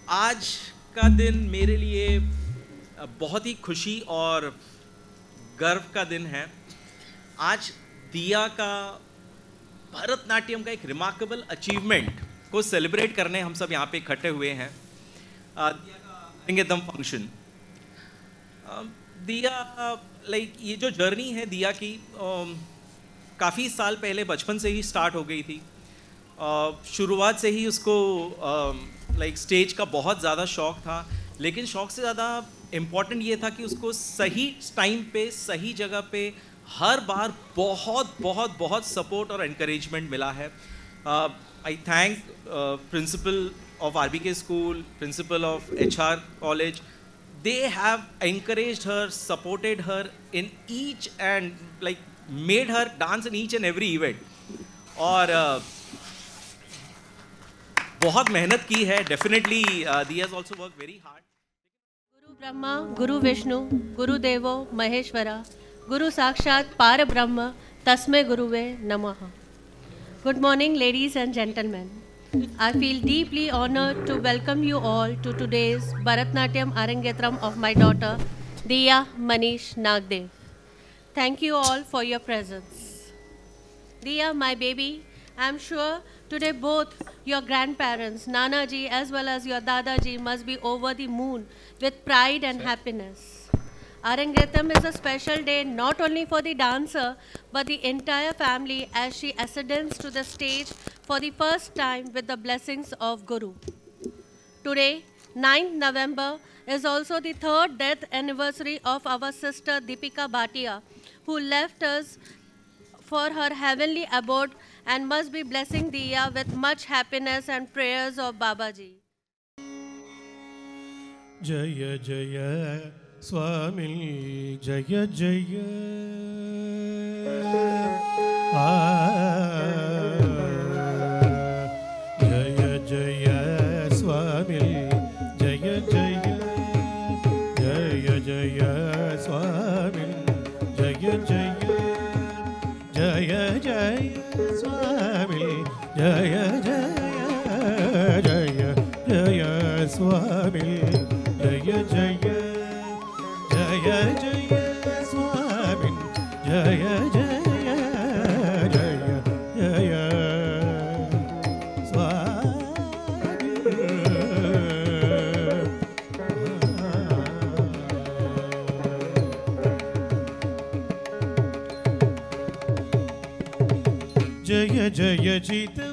आज का दिन मेरे लिए बहुत ही खुशी और गर्व का दिन है। आज दिया का भरतनाट्यम का एक रिमार्केबल अचीवमेंट को सेलिब्रेट करने हम सब यहाँ पे इकट्ठे हुए हैं। दिया का रिंगेदम फंक्शन, दिया लाइक ये जो जर्नी है दिया की काफ़ी साल पहले बचपन से ही स्टार्ट हो गई थी। शुरुआत से ही उसको लाइक स्टेज का बहुत ज़्यादा शौक़ था, लेकिन शौक़ से ज़्यादा इम्पॉर्टेंट ये था कि उसको सही टाइम पे सही जगह पे हर बार बहुत बहुत बहुत सपोर्ट और एनकरेजमेंट मिला है। आई thank principle of RBK school, principle of HR college. They have encouraged her, supported her in each and like made her dance in each and every event. और बहुत मेहनत की है। Definitely, Diya has also worked very hard. गुरु ब्रह्मा गुरु विष्णु गुरु देवो महेश्वरा गुरु साक्षात पार ब्रह्म तस्मै गुरुवे नमः। Good morning, ladies and gentlemen. I feel deeply honored to welcome you all to today's Bharatnatyam Arangetram of my daughter, Diya Manish Nagdev. Thank you all for your presence. Diya, my baby, I'm sure today both your grandparents, Nana ji as well as your Dada ji, must be over the moon with pride and happiness. Arangetram is a special day not only for the dancer but the entire family as she ascends to the stage for the first time with the blessings of Guru. Today, 9th November, is also the 3rd death anniversary of our sister Deepika Bhatia, who left us for her heavenly abode and must be blessing Diya with much happiness and prayers of Babaji. Jaya Jaya Swami Jaya Jaya Jaya Jaya Swami Jaya Jaya Jaya Jaya Swami Jaya Jaya Jaya Jaya Swami Jaya Jaya Jaya Jaya Swami Jaya Jaya Jaya Jaya Swami Jaya Jaya Jaya Jaya Swami Jaya Jaya Jita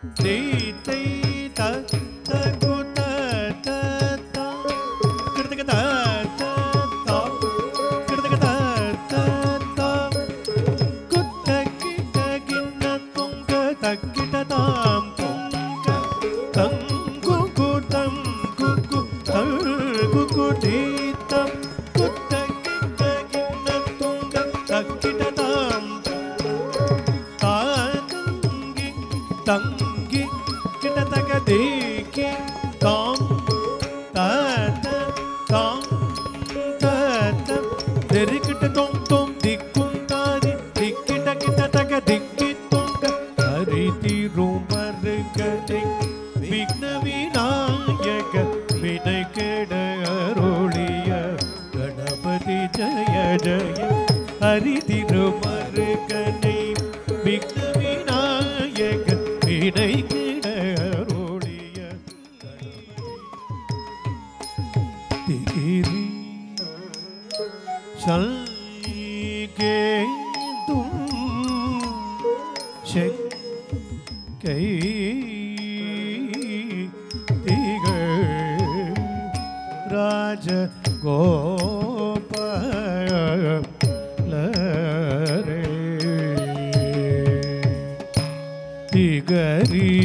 Dei tei ta ta gu ta ta ta. Kirtaka ta ta ta. Kirtaka ta ta ta. Kutta kita ginna tunga takita tam tunga. Tam kuku tam kuku tam kuku di tam. Kutta kita ginna tunga takita tam. Ta tangi tangi kita taka deki tam ta ta tam ta ta derikita tom tom dikkum tari dikita kita taka dikki tonga hariti rumargane vigna vinayaka vinay keda aroliya ganapati jaya jaya hariti rumargane vigna vinayaka vinay keda aroliya tigiri चल के तुम राज गोपाल रे तिगरी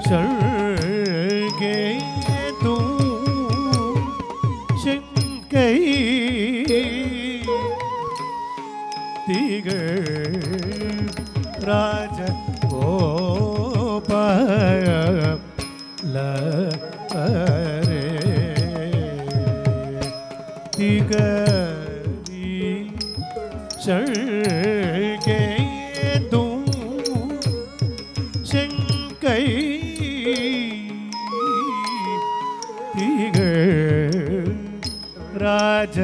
चल के तुम राज गोपाल रे तिगरी चल के तुम शंकई राज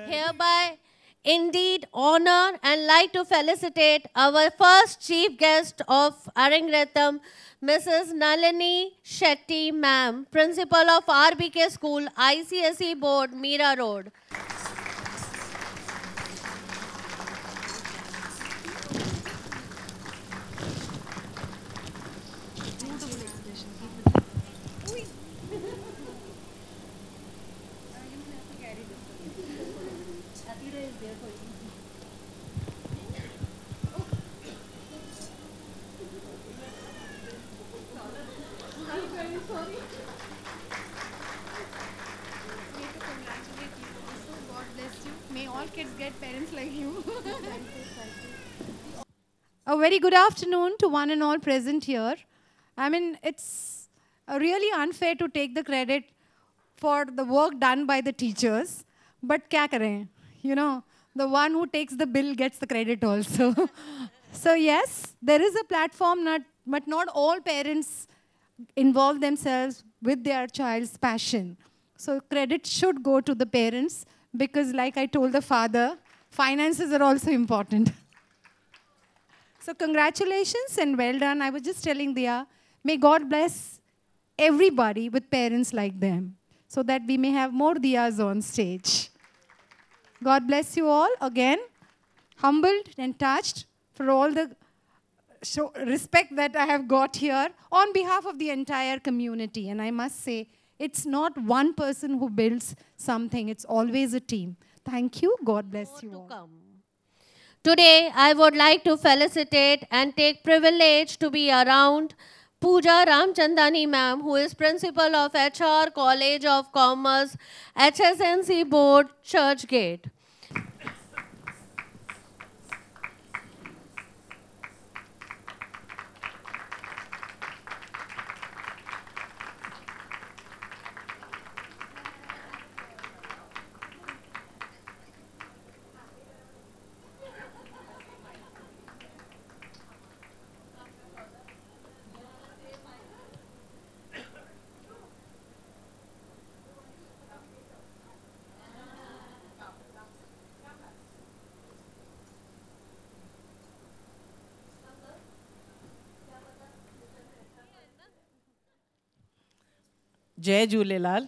Hereby indeed honor and like to felicitate our first chief guest of Arangratham, Mrs. Nalini Shetty ma'am, principal of RBK School, ICSE Board, Meera Road. May all kids get parents like you. A very good afternoon to one and all present here. I mean, it's really unfair to take the credit for the work done by the teachers. But kya kare? You know, the one who takes the bill gets the credit also. So yes, there is a platform, but not all parents involve themselves with their child's passion. So credit should go to the parents because like I told the father, finances are also important. So congratulations and well done. I was just telling Dia, may God bless everybody with parents like them so that we may have more Diyas on stage. God bless you all again, humbled and touched for all the respect that I have got here on behalf of the entire community. And I must say, it's not one person who builds something, it's always a team. Thank you, God bless you all. Today, I would like to felicitate and take privilege to be around Pooja Ramchandani ma'am, who is principal of HR College of Commerce, HSNC Board, Churchgate. जय झूलेलाल.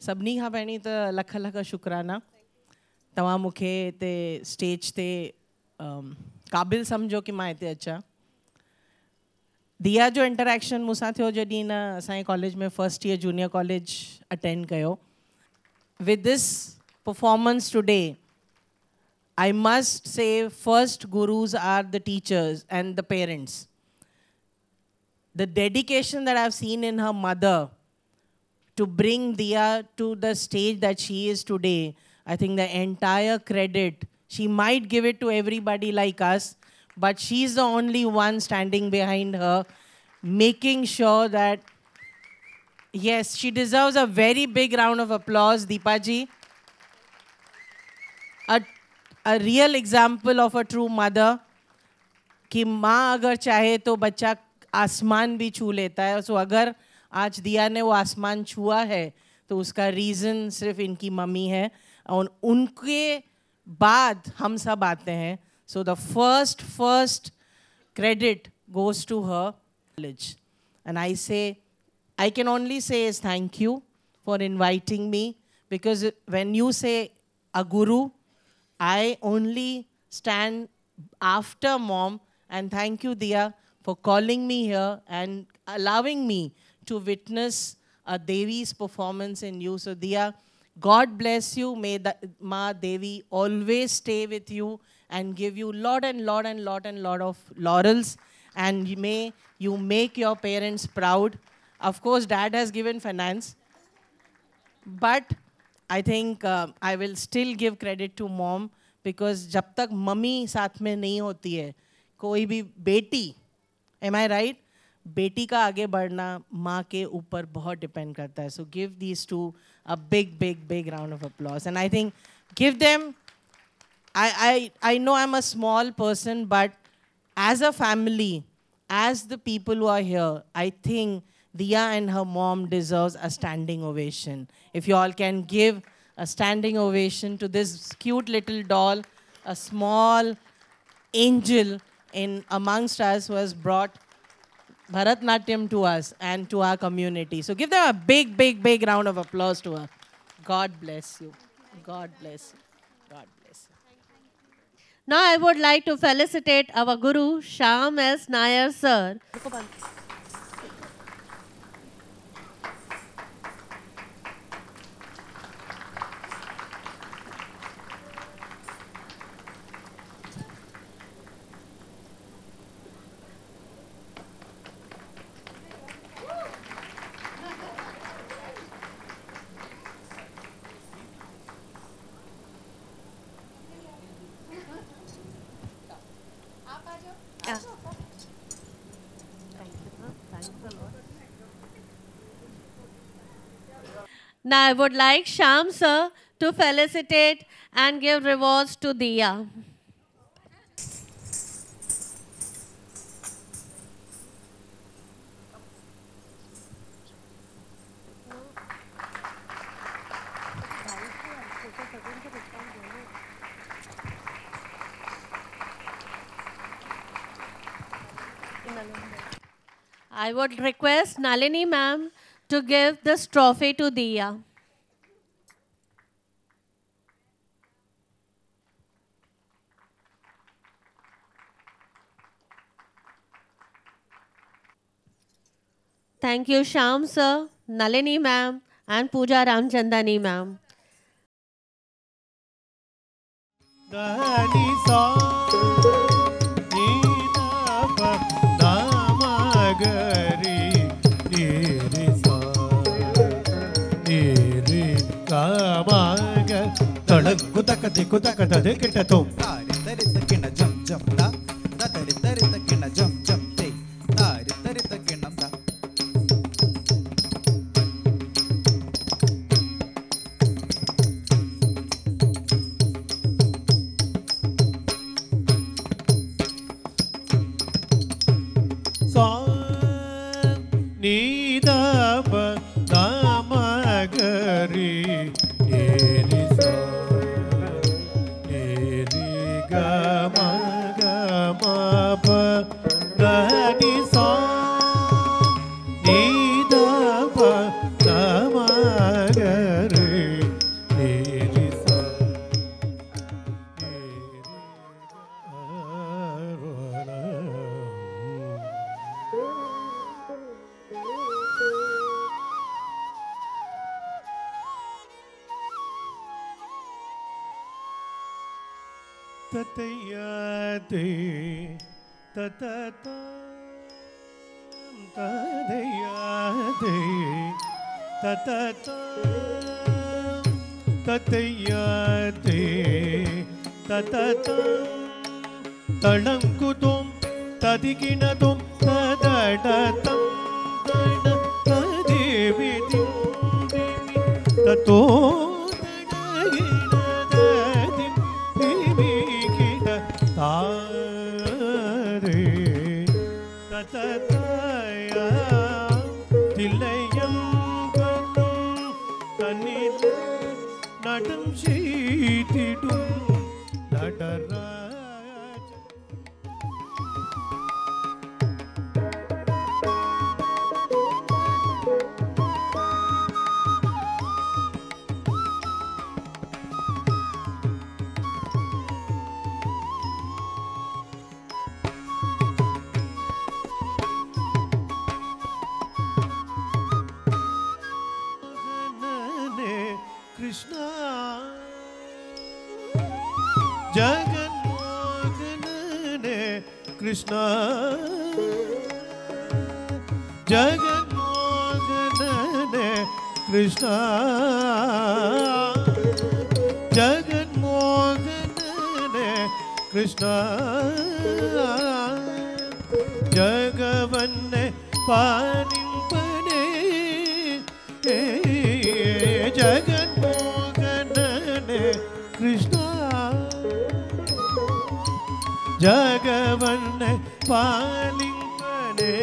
सभिनी खां पहिरीं त लख लख शुक्राना तव्हां मूंखे हिते stage ते क़ाबिल सम्झो कि मां हिते अचां। दिया जो इंटरेक्शन मूंसां थियो जॾहिं न असांजे कॉलेज में first year junior college attend कयो। With this performance today I must say first gurus are the teachers and the parents. The dedication that I've seen in her mother to bring Diya to the stage that she is today, I think the entire credit, she might give it to everybody like us, but she's the only one standing behind her, making sure that, yes, she deserves a very big round of applause, Deepa ji. A real example of a true mother, कि माँ अगर चाहे तो बच्चा आसमान भी छू लेता है। सो अगर आज दिया ने वो आसमान छुआ है तो उसका रीज़न सिर्फ इनकी मम्मी है और उनके बाद हम सब आते हैं। So the first credit goes to her college. And I can only say is thank you for inviting me, because when you say a guru, I only stand after mom, and thank you, Diya, for calling me here and allowing me to witness a Devi's performance in you. So Diya, God bless you. May Ma Devi always stay with you and give you lot of laurels, and may you make your parents proud. Of course, Dad has given finance, but I think I will still give credit to mom, because जब तक mummy साथ में नहीं होती है कोई भी बेटी, am I right? बेटी का आगे बढ़ना माँ के ऊपर बहुत डिपेंड करता है. So give these two a big round of applause. And I think give them, I know I'm a small person, but as a family, as the people who are here, I think Diya and her mom deserves a standing ovation. If you all can give a standing ovation to this cute little doll, a small angel in amongst us who has brought Bharatnatyam to us and to our community. So give them a big round of applause to her. God bless you. God bless you. God bless you. Now I would like to felicitate our Guru, Shyam S. Nair sir. Now I would like Shyam sir to felicitate and give rewards to Diya. I would request Nalini ma'am to give this trophy to Diya. Thank you, Shyam sir, Nalini ma'am, and Pooja Ramchandani ma'am. Dani sa ni da pa da ma ga ri ni ri sa ni ri ga ma ga tadak kutak dikutak tadikita tom tari tari takina jum jum da da tari tari takina jum jum te tari tari takina da ni da pa da ma ga ri ni ri sa ni ri ga ma pa da ni sa ni da pa ततयते ततता तदयते ततता ततयते ततता तळंकुतुं तदिगिणतुं तदडतं तड तदेवितिं ततो तडगिणददिं दिविकिट तारे तततया तिलयं कलं Tamil नटं शीतिडुं Nataraja Krishna जगन्मोहनने Krishna जगन्मोहनने Krishna जगन्मोहनने Krishna जगवन्ने पानिंपने जगन्मोहनने Krishna जगवन्ने पालिंपने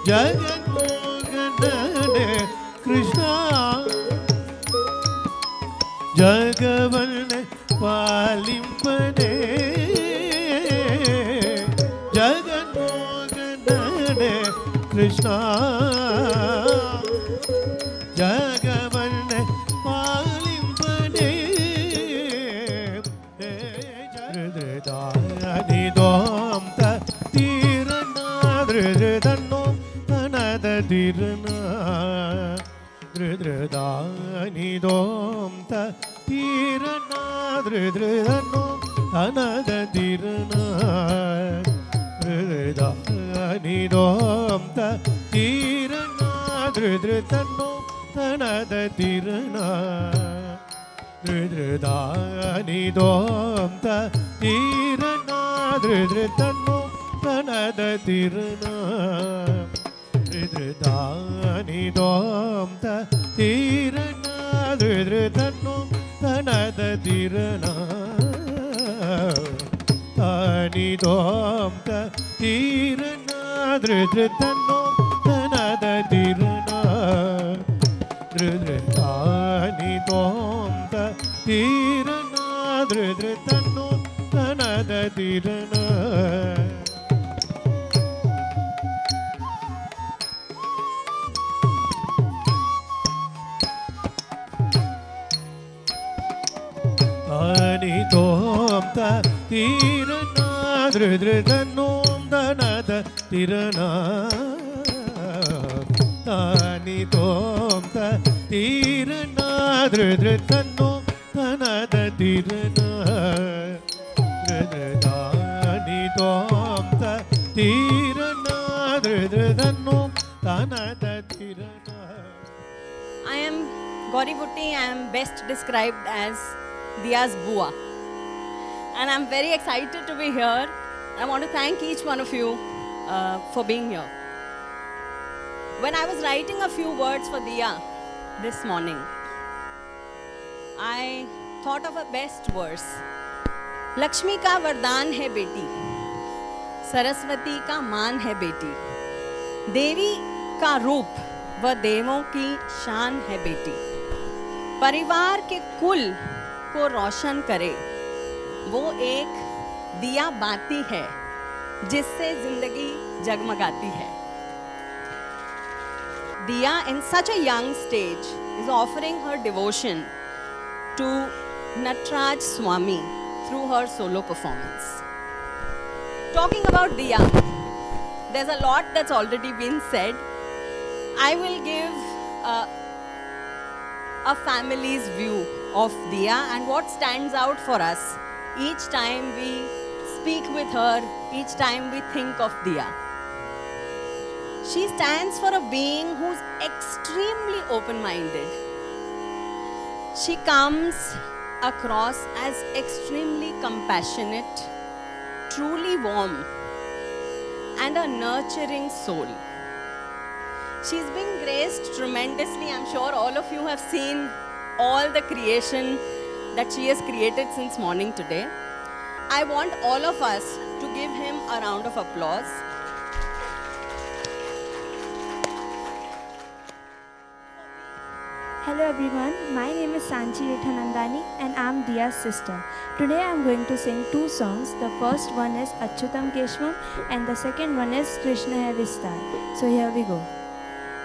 जगन्मोहनने Krishna जगवन्ने पालिंपने जगन्मोहनने Krishna जगवन्ने पालिंपने धृदानिदों तीरना धृदन्नो तनद तीरना धृदानिदों तीरना धृदन्नो तनद तीरना धृदानिदों तीरना धृदन्नो तनद तीरना धृदानिदों तीरना धृदन्नो तनद तीरना धृदानिदों तीरना धृदन्नो तनद तीरना तानिदों तीरना धृदन्नो तनद तीरना धृदानिदों तीरना धृदन्नो तनद तीरना तानिदों तीरना धृदन्नो तनद तीरना तानिदों तीरना धृदन्नो तनद तीरना धृदानिदों तीरना धृदन्नो तनद तीरना. I am Gauri Bhutti. I am best described as Diya's Bua. And I'm very excited to be here. I want to thank each one of you for being here. When I was writing a few words for Diya this morning, I thought of a best verse. Lakshmi का वरदान है बेटी, सरस्वती का मान है बेटी, देवी का रूप व देवों की शान है बेटी, परिवार के कुल को रोशन करे वो एक दिया बाती है जिससे जिंदगी जगमगाती है. Diya in such a young stage is offering her devotion to Nataraj Swami through her solo performance. Talking about Diya, there's a lot that's already been said. I will give a family's view of Diya and what stands out for us each time we speak with her, each time we think of Diya. She stands for a being who's extremely open-minded. She comes across as extremely compassionate, truly warm, and a nurturing soul. She's been graced tremendously. I'm sure all of you have seen all the creation that she has created since morning today. I want all of us to give him a round of applause. Hello everyone, my name is Sanchi Rethanandani and I'm Diya's sister. Today I'm going to sing two songs. The first one is Achyutam Keshvam and the second one is Krishna Hai Vistar. So here we go.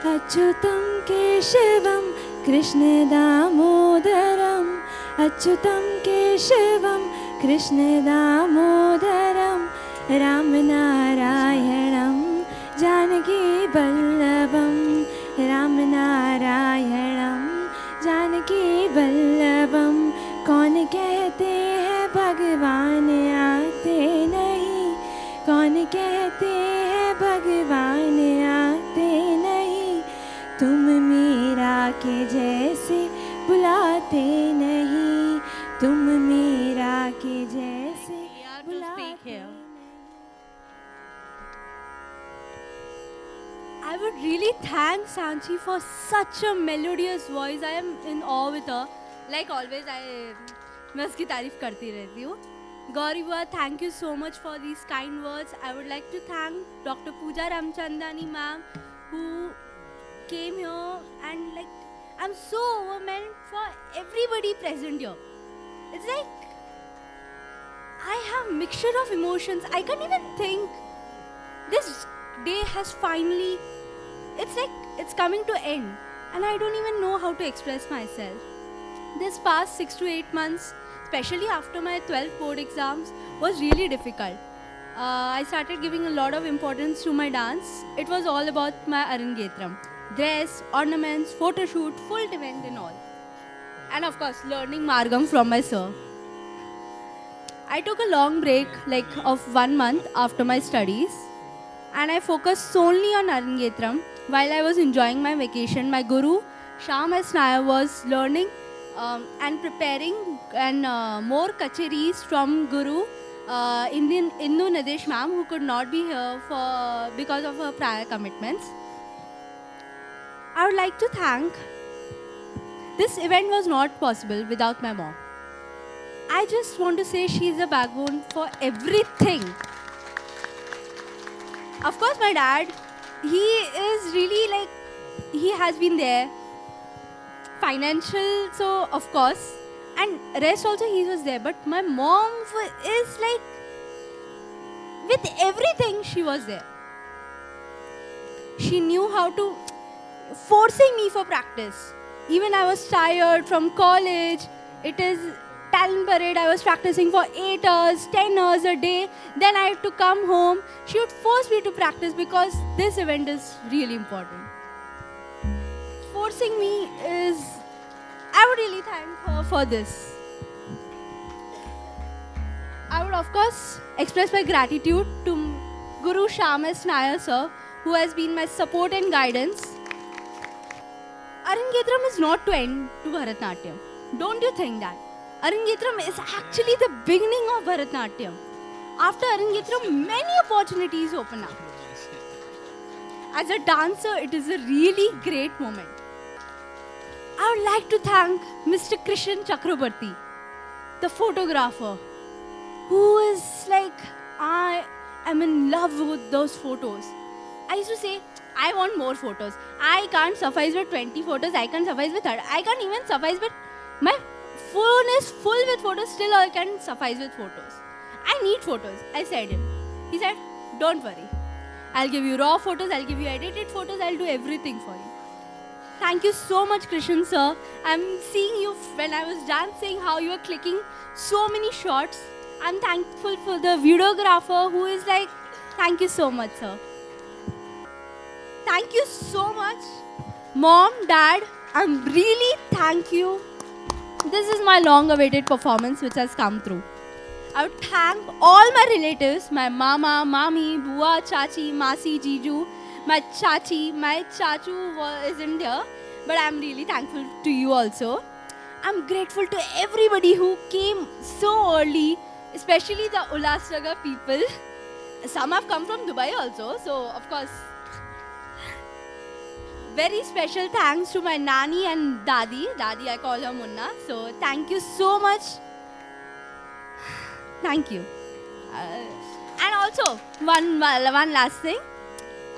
Achyutam Keshavam Krishna Damodaram Achyutam Keshavam Krishna Damodaram Ram Narayanam Janaki Vallabham Ram Narayanam Janaki Vallabham कौन कहते हैं भगवान आते नहीं कौन कहते हैं भगवान आते नहीं तुम मीरा के जैसे बुलाते नहीं तुम मीरा के जैसे बुलाते नहीं I would really thank Sanchi for such a melodious voice. I am in awe with her. Like always, मैं उसकी तारीफ करती रहती हूँ. Gauri Bua, thank you so much for these kind words. I would like to thank Dr. Pooja Ramchandani ma'am who came here and like I'm so overwhelmed for everybody present here. It's like I have mixture of emotions. I can't even think. This day has finally, it's like it's coming to end and I don't even know how to express myself. This past 6 to 8 months, especially after my 12th board exams, was really difficult. I started giving a lot of importance to my dance. It was all about my Arangetram. Dress, ornaments, photo shoot, full event and all. And of course, learning Margam from my sir. I took a long break of 1 month after my studies. And I focused solely on Arangetram. While I was enjoying my vacation, my guru, Shyam S. Nair, was learning and preparing and more kacheris from Guru, Indu Nadesh ma'am, who could not be here because of her prior commitments. I would like to thank, this event was not possible without my mom. I just want to say she is a backbone for everything. Of course, my dad, he is really he has been there. Financial, so of course. And rest also he was there. But my mom is with everything she was there. She knew how to, forcing me for practice. Even I was tired from college. It is talent parade, I was practicing for 8 hours, 10 hours a day. Then I had to come home. She would force me to practice because this event is really important. Forcing me is, I would really thank her for this. I would of course express my gratitude to Guru Shyam S. Nair sir, who has been my support and guidance. Arangetram is not to end to Bharatnatyam. Don't you think that? Arangetram is actually the beginning of Bharatnatyam. After Arangetram, many opportunities open up. As a dancer, it is a really great moment. I would like to thank Mr. Krishan Chakrabarti, the photographer, who is I am in love with those photos. I used to say, I want more photos. I can't suffice with 20 photos. I can't suffice with 30. I can't even suffice with, my phone is full with photos, still I can suffice with photos. I need photos, I said him. He said, don't worry. I'll give you raw photos, I'll give you edited photos, I'll do everything for you. Thank you so much, Krishan sir. I'm seeing you when I was dancing, how you are clicking so many shots. I'm thankful for the videographer who is thank you so much, sir. Thank you so much, Mom, Dad, I'm really thank you. This is my long-awaited performance which has come through. I would thank all my relatives, my mama, mami, bua, chachi, masi, jiju, my chachi, my chachu isn't here, but I'm really thankful to you also. I'm grateful to everybody who came so early, especially the Ulhasnagar people. Some have come from Dubai also, so of course. Very special thanks to my Nani and Dadi. Dadi, I call her Munna. So thank you so much. Thank you. And also, one last thing.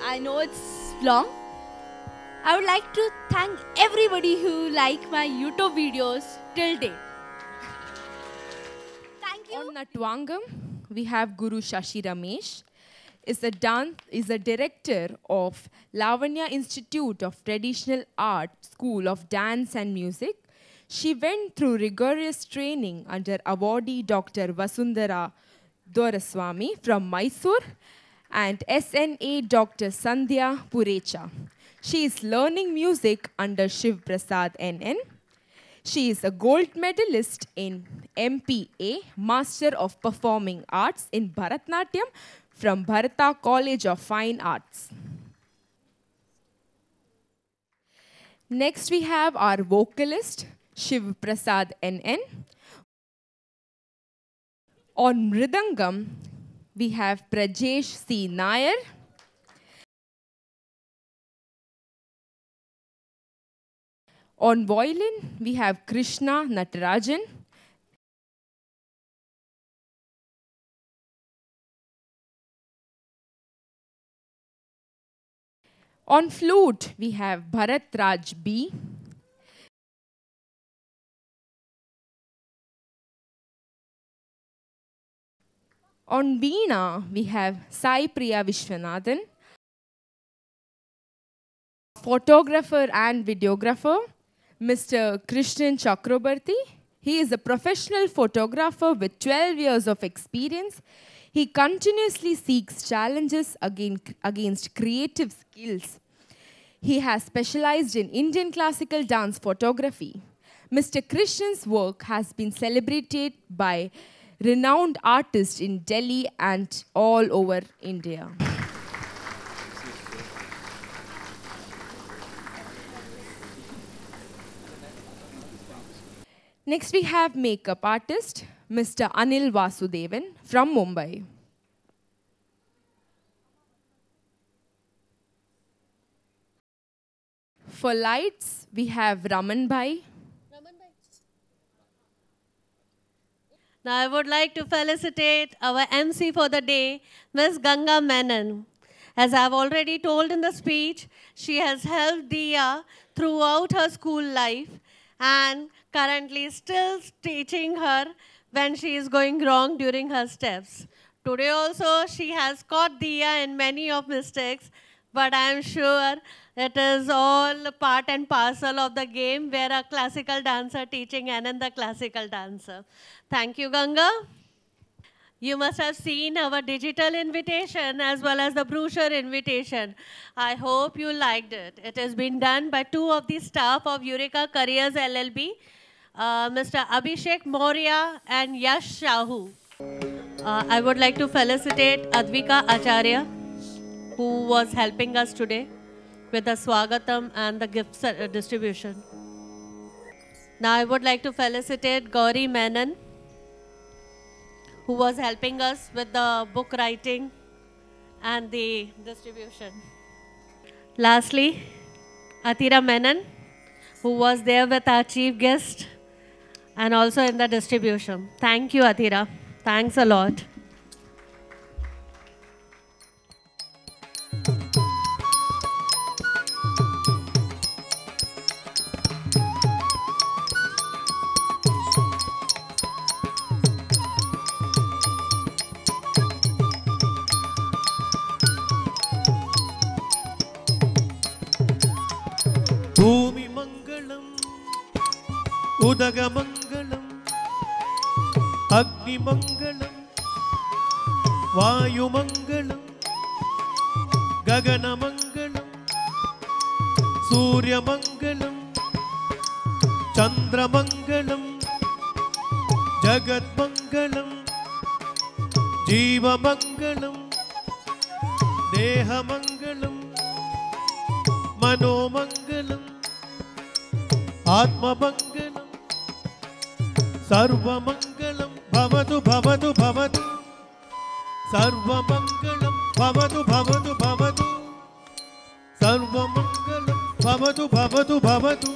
I know it's long. I would like to thank everybody who like my YouTube videos till date. Thank you. On Natwangam, we have Guru Shashi Ramesh. Is a director of Lavanya Institute of Traditional Art School of Dance and Music. She went through rigorous training under awardee Dr. Vasundhara Doraswamy from Mysore and SNA Dr. Sandhya Purecha. She is learning music under Shiv Prasad NN. She is a gold medalist in MPA, Master of Performing Arts in Bharatnatyam from Bharata College of Fine Arts. Next we have our vocalist, Shiv Prasad NN. On Mridangam, we have Prajesh C. Nair. On violin, we have Krishna Natarajan. On flute, we have Bharat Raj B. On veena, we have Sai Priya Vishwanathan. Photographer and videographer, Mr. Krishnan Chakrabarti. He is a professional photographer with 12 years of experience. He continuously seeks challenges against creative skills. He has specialized in Indian classical dance photography. Mr. Krishnan's work has been celebrated by renowned artists in Delhi and all over India. Next we have makeup artist, Mr. Anil Vasudevan from Mumbai. For lights, we have Raman Bhai. Now I would like to felicitate our MC for the day, Ms. Ganga Menon. As I have already told in the speech, she has helped Diya throughout her school life and currently still teaching her when she is going wrong during her steps. Today also, she has caught Diya in many of mistakes, but I am sure it is all part and parcel of the game where a classical dancer teaching another classical dancer. Thank you, Ganga. You must have seen our digital invitation as well as the brochure invitation. I hope you liked it. It has been done by two of the staff of Eureka Careers LLB, Mr. Abhishek Maurya and Yash Shahu. I would like to felicitate Advika Acharya, who was helping us today with the Swagatam and the gift distribution. Now I would like to felicitate Gauri Menon, who was helping us with the book writing and the distribution. Lastly, Atira Menon, who was there with our chief guest and also in the distribution. Thank you, Atira. Thanks a lot. भूमि मंगलम उदग मंगलम अग्नि मंगलम वायु मंगलम गगन मंगलम सूर्य मंगलम चन्द्रमङ्गलं जगद्मङ्गलं जीवमङ्गलं देहमङ्गलं मनोमङ्गलम् आत्ममङ्गलं सर्वमङ्गलं भवतु भवतु भवतु सर्वमङ्गलं भवतु भवतु भवतु सर्वमङ्गलं भवतु भवतु भवतु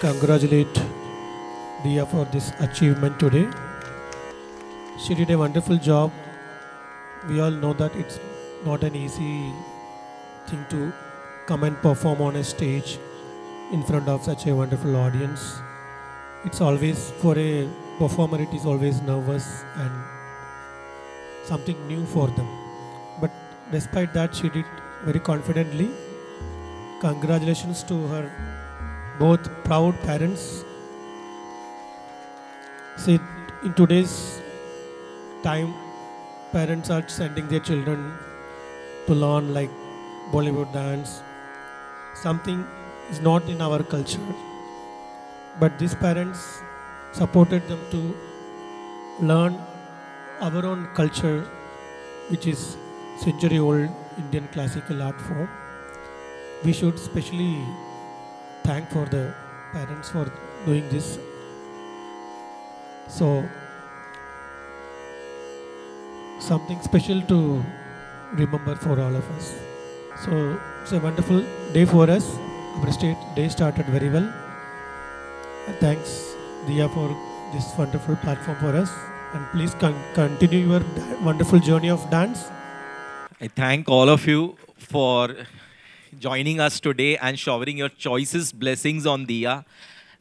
Congratulate Diya for this achievement today. She did a wonderful job. We all know that it's not an easy thing to come and perform on a stage in front of such a wonderful audience. It's always, for a performer, it is always nervous and something new for them. But despite that, she did very confidently. Congratulations to her both proud parents. See, in today's time, parents are sending their children to learn like Bollywood dance. Something is not in our culture. But these parents supported them to learn our own culture, which is century-old Indian classical art form. We should especially thank for the parents for doing this. So, something special to remember for all of us. So, it's a wonderful day for us. Our day started very well. Thanks, Diya, for this wonderful platform for us. And please continue your wonderful journey of dance. I thank all of you for joining us today and showering your choicest blessings on Diya.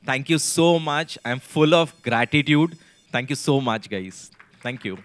Thank you so much. I'm full of gratitude. Thank you so much, guys. Thank you.